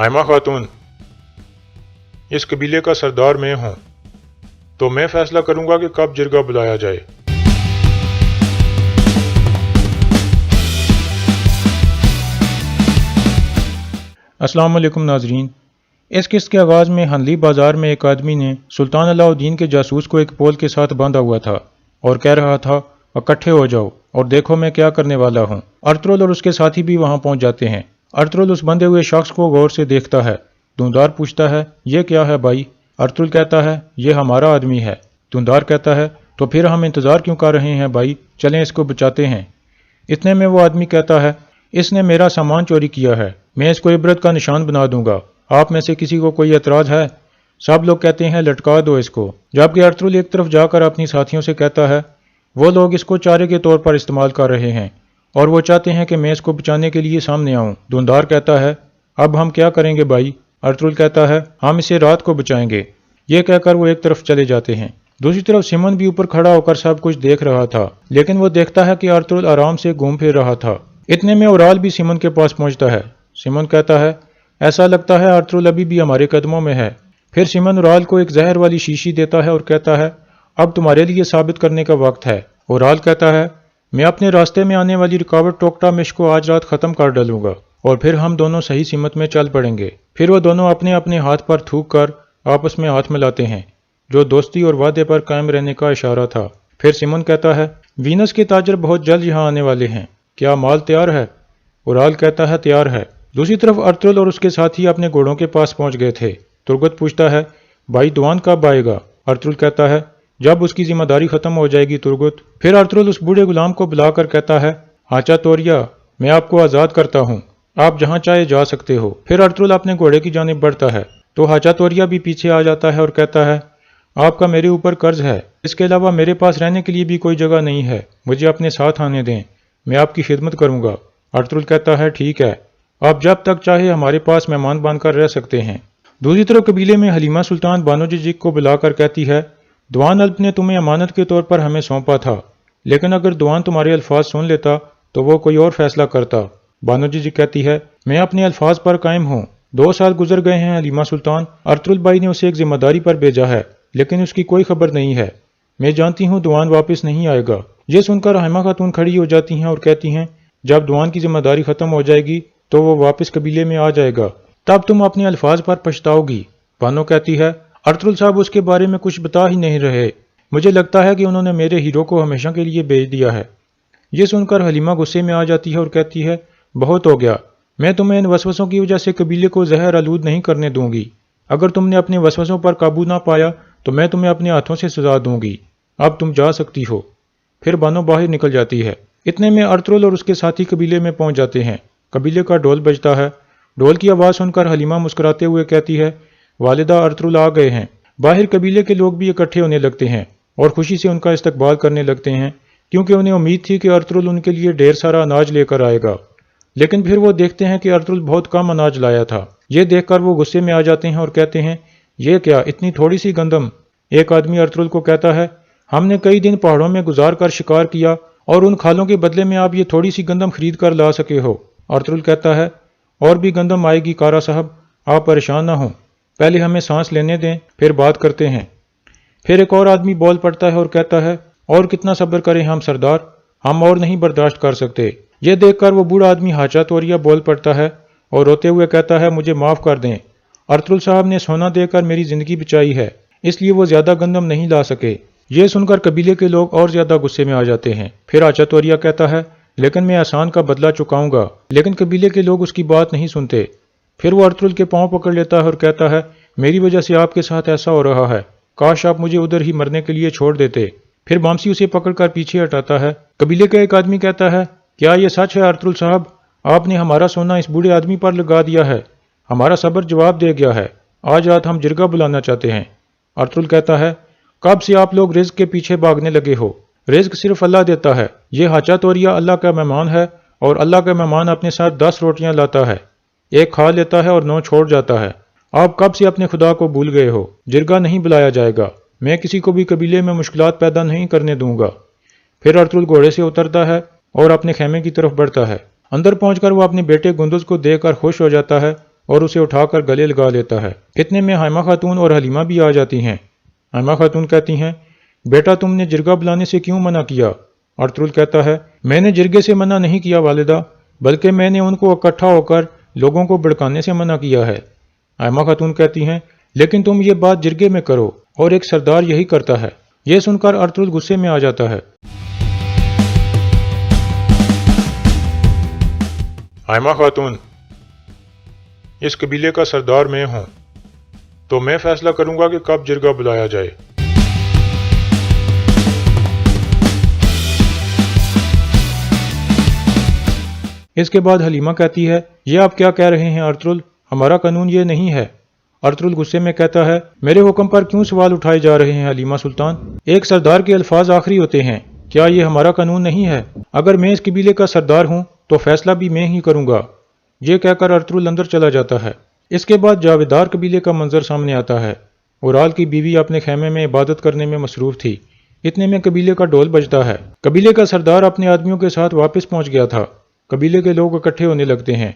हाइमा खातून, इस कबीले का सरदार मैं हूँ, तो मैं फैसला करूँगा कि कब जिरगा बुलाया जाए। अस्सलाम वालेकुम नाजरीन। इस किस्त के आगाज़ में हनली बाज़ार में एक आदमी ने सुल्तान अलाउद्दीन के जासूस को एक पोल के साथ बांधा हुआ था और कह रहा था, इकट्ठे हो जाओ और देखो मैं क्या करने वाला हूँ। अर्तुगरुल और उसके साथी भी वहाँ पहुँच जाते हैं। अर्तुगरुल उस बंधे हुए शख्स को गौर से देखता है। धुंधार पूछता है, ये क्या है भाई? अर्तुगरुल कहता है, ये हमारा आदमी है। धुंधार कहता है, तो फिर हम इंतज़ार क्यों कर रहे हैं भाई, चलें इसको बचाते हैं। इतने में वो आदमी कहता है, इसने मेरा सामान चोरी किया है, मैं इसको इबरत का निशान बना दूंगा। आप में से किसी को कोई एतराज़ है? सब लोग कहते हैं, लटका दो इसको। जबकि अर्तुगरुल एक तरफ जाकर अपनी साथियों से कहता है, वो लोग इसको चारे के तौर पर इस्तेमाल कर रहे हैं और वो चाहते हैं कि मैं इसको बचाने के लिए सामने आऊं। धुंधार कहता है, अब हम क्या करेंगे भाई? अर्तुगरुल कहता है, हम इसे रात को बचाएंगे। ये कहकर वो एक तरफ चले जाते हैं। दूसरी तरफ सिमन भी ऊपर खड़ा होकर सब कुछ देख रहा था, लेकिन वो देखता है कि अर्तुगरुल आराम से घूम फिर रहा था। इतने में ओराल भी सिमन के पास पहुंचता है। सिमन कहता है, ऐसा लगता है अर्तुगरुल अभी भी हमारे कदमों में है। फिर सिमन ओराल को एक जहर वाली शीशी देता है और कहता है, अब तुम्हारे लिए साबित करने का वक्त है। ओराल कहता है, मैं अपने रास्ते में आने वाली रुकावट टोकटा मिश को आज रात खत्म कर डालूंगा और फिर हम दोनों सही सिमत में चल पड़ेंगे। फिर वो दोनों अपने अपने हाथ पर थूक कर आपस में हाथ मिलाते हैं, जो दोस्ती और वादे पर कायम रहने का इशारा था। फिर सिमन कहता है, वीनस के ताजर बहुत जल्द यहाँ आने वाले हैं, क्या माल तैयार है? ओराल कहता है, तैयार है। दूसरी तरफ अर्तुगरुल और उसके साथी अपने घोड़ों के पास पहुंच गए थे। तुर्गत पूछता है, भाई दुआन कब आएगा? अर्तुगरुल कहता है, जब उसकी जिम्मेदारी खत्म हो जाएगी तुर्गत। फिर अर्तुगरुल उस बूढ़े गुलाम को बुलाकर कहता है, हाचा तोरिया, मैं आपको आज़ाद करता हूँ, आप जहाँ चाहे जा सकते हो। फिर अर्तुगरुल अपने घोड़े की जानिब बढ़ता है तो हाचा तोरिया भी पीछे आ जाता है और कहता है, आपका मेरे ऊपर कर्ज है, इसके अलावा मेरे पास रहने के लिए भी कोई जगह नहीं है, मुझे अपने साथ आने दें, मैं आपकी खिदमत करूंगा। अर्तुगरुल कहता है, ठीक है, आप जब तक चाहे हमारे पास मेहमान बनकर रह सकते हैं। दूसरी तरफ कबीले में हलीमा सुल्तान बानो जिजिक को बुलाकर कहती है, दुआन अल्प ने तुम्हें अमानत के तौर पर हमें सौंपा था, लेकिन अगर दुआन तुम्हारे अल्फाज सुन लेता तो वो कोई और फैसला करता। बानो जिजिक कहती है, मैं अपने अल्फाज पर कायम हूँ। 2 साल गुजर गए हैं हलीमा सुल्तान, अर्तुगरुल भाई ने उसे एक जिम्मेदारी पर भेजा है, लेकिन उसकी कोई खबर नहीं है। मैं जानती हूँ दुआन वापस नहीं आएगा। ये सुनकर हाइमा खातून खड़ी हो जाती हैं और कहती हैं, जब दुआन की जिम्मेदारी खत्म हो जाएगी तो वो वापस कबीले में आ जाएगा, तब तुम अपने अल्फाज पर पछताओगी। बानो कहती है, अर्तुगरुल साहब उसके बारे में कुछ बता ही नहीं रहे, मुझे लगता है कि उन्होंने मेरे हीरो को हमेशा के लिए भेज दिया है। ये सुनकर हलीमा गुस्से में आ जाती है और कहती है, बहुत हो गया, मैं तुम्हें इन वसवसों की वजह से कबीले को जहर आलूद नहीं करने दूंगी। अगर तुमने अपने वसवसों पर काबू ना पाया तो मैं तुम्हें अपने हाथों से सजा दूंगी। अब तुम जा सकती हो। फिर बानो बाहर निकल जाती है। इतने में अर्तुगरुल और उसके साथी कबीले में पहुंच जाते हैं। कबीले का ढोल बजता है। ढोल की आवाज़ सुनकर हलीमा मुस्कुराते हुए कहती है, वालिदा अर्तुगरुल आ गए हैं। बाहर कबीले के लोग भी इकट्ठे होने लगते हैं और खुशी से उनका इस्तकबाल करने लगते हैं, क्योंकि उन्हें उम्मीद थी कि अर्तुगरुल उनके लिए ढेर सारा अनाज लेकर आएगा। लेकिन फिर वो देखते हैं कि अर्तुगरुल बहुत कम अनाज लाया था। ये देखकर वो गुस्से में आ जाते हैं और कहते हैं, ये क्या, इतनी थोड़ी सी गंदम? एक आदमी अर्तुगरुल को कहता है, हमने कई दिन पहाड़ों में गुजार कर शिकार किया और उन खालों के बदले में आप ये थोड़ी सी गंदम खरीद कर ला सके हो। अर्तुगरुल कहता है, और भी गंदम आएगी कारा साहब, आप परेशान ना हो, पहले हमें सांस लेने दें, फिर बात करते हैं। फिर एक और आदमी बोल पड़ता है और कहता है, और कितना सब्र करें हम सरदार, हम और नहीं बर्दाश्त कर सकते। ये देखकर वो बूढ़ा आदमी हाचा तोरिया बोल पड़ता है और रोते हुए कहता है, मुझे माफ़ कर दें, अर्तुगरुल साहब ने सोना देकर मेरी ज़िंदगी बचाई है, इसलिए वो ज़्यादा गंदम नहीं ला सके। ये सुनकर कबीले के लोग और ज़्यादा गुस्से में आ जाते हैं। फिर हाचा तोरिया कहता है, लेकिन मैं एहसान का बदला चुकाऊंगा। लेकिन कबीले के लोग उसकी बात नहीं सुनते। फिर वो अर्तुगरुल के पांव पकड़ लेता है और कहता है, मेरी वजह से आपके साथ ऐसा हो रहा है, काश आप मुझे उधर ही मरने के लिए छोड़ देते। फिर बामसी उसे पकड़कर पीछे हटाता है। कबीले का एक आदमी कहता है, क्या ये सच है अर्तुगरुल साहब, आपने हमारा सोना इस बूढ़े आदमी पर लगा दिया है? हमारा सब्र जवाब दे गया है, आज रात हम जिरगा बुलाना चाहते हैं। अर्तुगरुल कहता है, कब से आप लोग रिज्क के पीछे भागने लगे हो? रिज्क सिर्फ अल्लाह देता है। ये हाचा तोरिया अल्लाह का मेहमान है और अल्लाह का मेहमान अपने साथ 10 रोटियां लाता है, एक खा लेता है और 9 छोड़ जाता है। आप कब से अपने खुदा को भूल गए हो? जिरगा नहीं बुलाया जाएगा, मैं किसी को भी कबीले में मुश्किलात पैदा नहीं करने दूंगा। फिर अर्तुगरुल घोड़े से उतरता है और अपने खेमे की तरफ बढ़ता है। अंदर पहुंचकर वो अपने बेटे गुंदुज को देखकर खुश हो जाता है اور اسے اٹھا کر گلے لگا لیتا ہے۔ اتنے میں حائمہ خاتون اور حلیمہ بھی آ جاتی ہیں۔ حائمہ خاتون کہتی ہیں، بیٹا تم نے جرگہ بلانے سے کیوں منع کیا؟ ارطغرل کہتا ہے، میں نے جرگے سے منع نہیں کیا والدہ، بلکہ میں نے ان کو اکٹھا ہو کر لوگوں کو بھڑکانے سے منع کیا ہے۔ حائمہ خاتون کہتی ہیں، لیکن تم یہ بات جرگے میں کرو، اور ایک سردار یہی کرتا ہے۔ یہ سن کر ارطغرل غصے میں آ جاتا ہے۔ حائمہ خاتون، اس قبیلے کا سردار میں ہوں، تو میں فیصلہ کروں گا کہ کب جرگہ بلایا جائے۔ اس کے بعد حلیمہ کہتی ہے، یہ آپ کیا کہہ رہے ہیں ارطغرل؟ ہمارا قانون یہ نہیں ہے۔ ارطغرل غصے میں کہتا ہے، میرے حکم پر کیوں سوال اٹھائے جا رہے ہیں حلیمہ سلطان؟ ایک سردار کے الفاظ آخری ہوتے ہیں، کیا یہ ہمارا قانون نہیں ہے؟ اگر میں اس قبیلے کا سردار ہوں تو فیصلہ بھی میں ہی کروں گا۔ یہ کہہ کر ارطغرل اندر چلا جاتا ہے۔ اس کے بعد جاویدار قبیلے کا منظر سامنے آتا ہے۔ اورال کی بیوی اپنے خیمے میں عبادت کرنے میں مصروف تھی۔ اتنے میں قبیلے کا ڈول بجتا ہے۔ قبیلے کا سردار اپنے آدمیوں کے ساتھ واپس پہنچ گیا تھا۔ قبیلے کے لوگ اکٹھے ہونے لگتے ہیں۔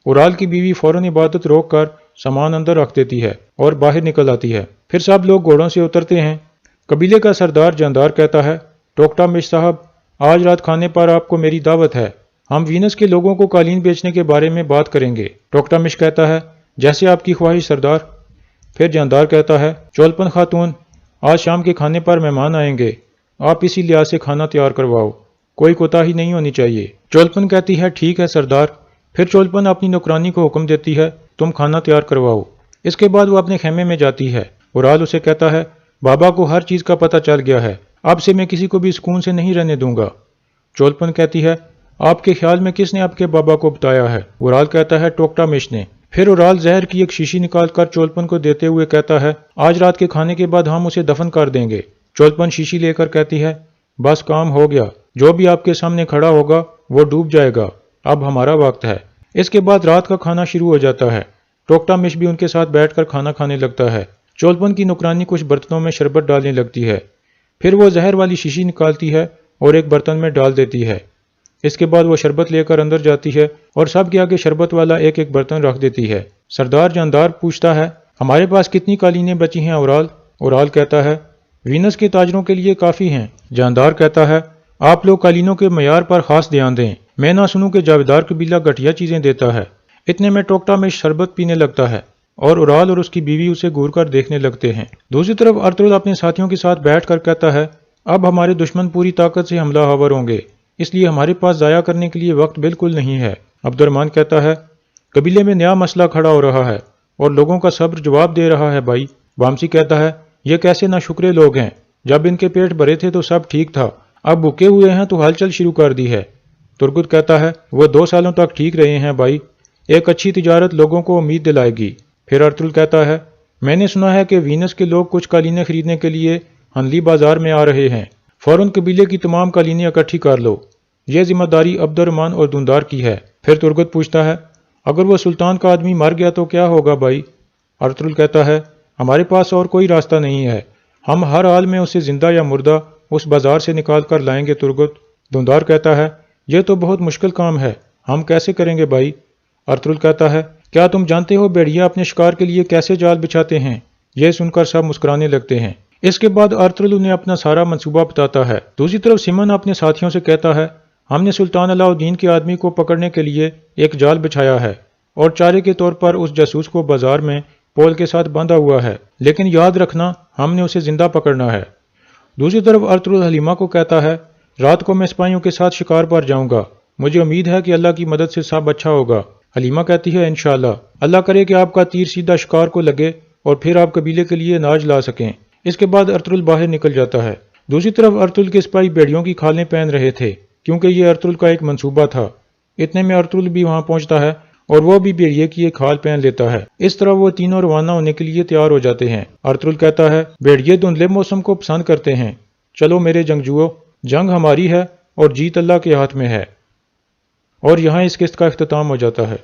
اورال کی بیوی فوراً عبادت روک کر سامان اندر رکھ دیتی ہے اور باہر نکل آتی ہے۔ پھر سب لوگ گھوڑوں سے اترتے ہیں۔ قبیلے کا سردار جاندار کہتا ہے، ٹوکٹا مش صاحب، آج رات کھانے پر آپ کو میری دعوت ہے۔ ہم وینس کے لوگوں کو قالین بیچنے کے بارے میں بات کریں گے۔ ٹوکٹا مش کہتا ہے، جیسے آپ کی خواہش سردار۔ پھر جاندار کہتا ہے، چولپن خاتون، آج شام کے کھانے پر مہمان آئیں گے، آپ اسی لحاظ سے کھانا تیار کرواؤ، کوئی کوتاہی نہیں ہونی چاہیے۔ چولپن کہتی ہے، ٹھیک ہے سردار۔ پھر چولپن اپنی نوکرانی کو حکم دیتی ہے، تم کھانا تیار کرواؤ۔ اس کے بعد وہ اپنے خیمے میں جاتی ہے۔ اورال اسے کہتا ہے، بابا کو ہر چیز کا پتہ چل گیا ہے، اب سے میں کسی کو بھی سکون سے نہیں رہنے دوں گا۔ چولپن کہتی ہے، آپ کے خیال میں کس نے آپ کے بابا کو بتایا ہے؟ اورال کہتا ہے، ٹوکٹا مش نے۔ پھر اورال زہر کی ایک شیشی نکال کر چولپن کو دیتے ہوئے کہتا ہے، آج رات کے کھانے کے بعد ہم اسے دفن کر دیں گے۔ چولپن شیشی لے کر کہتی ہے، بس کام ہو گیا، جو بھی آپ کے سامنے کھڑا ہوگا وہ ڈوب جائے گا، اب ہمارا وقت ہے۔ اس کے بعد رات کا کھانا شروع ہو جاتا ہے۔ ٹوکٹا مش بھی ان کے ساتھ بیٹھ کر کھانا کھانے لگتا ہے۔ چولپن کی نوکرانی کچھ برتنوں میں شربت ڈالنے لگتی ہے۔ پھر وہ زہر والی شیشی نکالتی ہے اور ایک برتن میں ڈال دیتی ہے۔ اس کے بعد وہ شربت لے کر اندر جاتی ہے اور سب کے آگے شربت والا ایک ایک برتن رکھ دیتی ہے۔ سردار جاندار پوچھتا ہے، ہمارے پاس کتنی قالینیں بچی ہیں اورال؟ اورال کہتا ہے، وینس کے تاجروں کے لیے کافی ہیں۔ جاندار کہتا ہے، آپ لوگ قالینوں کے معیار پر خاص دھیان دیں، میں نہ سنوں کہ جاویدار قبیلہ گھٹیا چیزیں دیتا ہے۔ اتنے میں ٹوکٹا میں شربت پینے لگتا ہے اور اورال اور اس کی بیوی اسے گور کر دیکھنے لگتے ہیں۔ دوسری طرف ارطغرل اپنے ساتھیوں کے ساتھ بیٹھ کر کہتا ہے، اب ہمارے دشمن پوری طاقت سے حملہ آور ہوں گے، اس لیے ہمارے پاس ضائع کرنے کے لیے وقت بالکل نہیں ہے۔ عبد الرحمن کہتا ہے، قبیلے میں نیا مسئلہ کھڑا ہو رہا ہے اور لوگوں کا صبر جواب دے رہا ہے بھائی۔ وامسی کہتا ہے، یہ کیسے ناشکرے لوگ ہیں، جب ان کے پیٹ بھرے تھے تو سب ٹھیک تھا، اب بھوکے ہوئے ہیں تو ہلچل شروع کر دی ہے۔ ترگت کہتا ہے، وہ 2 سالوں تک ٹھیک رہے ہیں بھائی، ایک اچھی تجارت لوگوں کو امید دلائے گی۔ پھر ارطغرل کہتا ہے، میں نے سنا ہے کہ وینس کے لوگ کچھ قالینیں خریدنے کے لیے ہنلی بازار میں آ رہے ہیں، فوراً قبیلے کی تمام قالینیں اکٹھی کر لو، یہ ذمہ داری عبد الرحمن اور دوندار کی ہے۔ پھر ترگت پوچھتا ہے، اگر وہ سلطان کا آدمی مر گیا تو کیا ہوگا بھائی؟ ارطغرل کہتا ہے، ہمارے پاس اور کوئی راستہ نہیں ہے، ہم ہر حال میں اسے زندہ یا مردہ اس بازار سے نکال کر لائیں گے۔ ترگت دوندار کہتا ہے، یہ تو بہت مشکل کام ہے، ہم کیسے کریں گے بھائی؟ ارطغرل کہتا ہے، کیا تم جانتے ہو بھیڑیا اپنے شکار کے لیے کیسے جال بچھاتے ہیں؟ یہ سن کر سب مسکرانے لگتے ہیں۔ اس کے بعد ارطغرل انہیں اپنا سارا منصوبہ بتاتا ہے۔ دوسری طرف سمن اپنے ساتھیوں سے کہتا ہے، ہم نے سلطان علاء الدین کے آدمی کو پکڑنے کے لیے ایک جال بچھایا ہے اور چارے کے طور پر اس جاسوس کو بازار میں پول کے ساتھ باندھا ہوا ہے، لیکن یاد رکھنا ہم نے اسے زندہ پکڑنا ہے۔ دوسری طرف ارطغرل حلیمہ کو کہتا ہے، رات کو میں سپاہیوں کے ساتھ شکار پر جاؤں گا، مجھے امید ہے کہ اللہ کی مدد سے سب اچھا ہوگا۔ حلیمہ کہتی ہے، انشاءاللہ، اللہ کرے کہ آپ کا تیر سیدھا شکار کو لگے اور پھر آپ قبیلے کے لیے اناج لا سکیں۔ اس کے بعد ارطغرل باہر نکل جاتا ہے۔ دوسری طرف ارطغرل کے سپاہی بیڑیوں کی کھالیں پہن رہے تھے کیونکہ یہ ارطغرل کا ایک منصوبہ تھا۔ اتنے میں ارطغرل بھی وہاں پہنچتا ہے اور وہ بھی بیڑیے کی ایک کھال پہن لیتا ہے۔ اس طرح وہ تینوں روانہ ہونے کے لیے تیار ہو جاتے ہیں۔ ارطغرل کہتا ہے، بیڑیے دھندلے موسم کو پسند کرتے ہیں، چلو میرے جنگجوؤں، جنگ ہماری ہے اور جیت اللہ کے ہاتھ میں ہے۔ اور یہاں اس قسط کا اختتام ہو جاتا ہے۔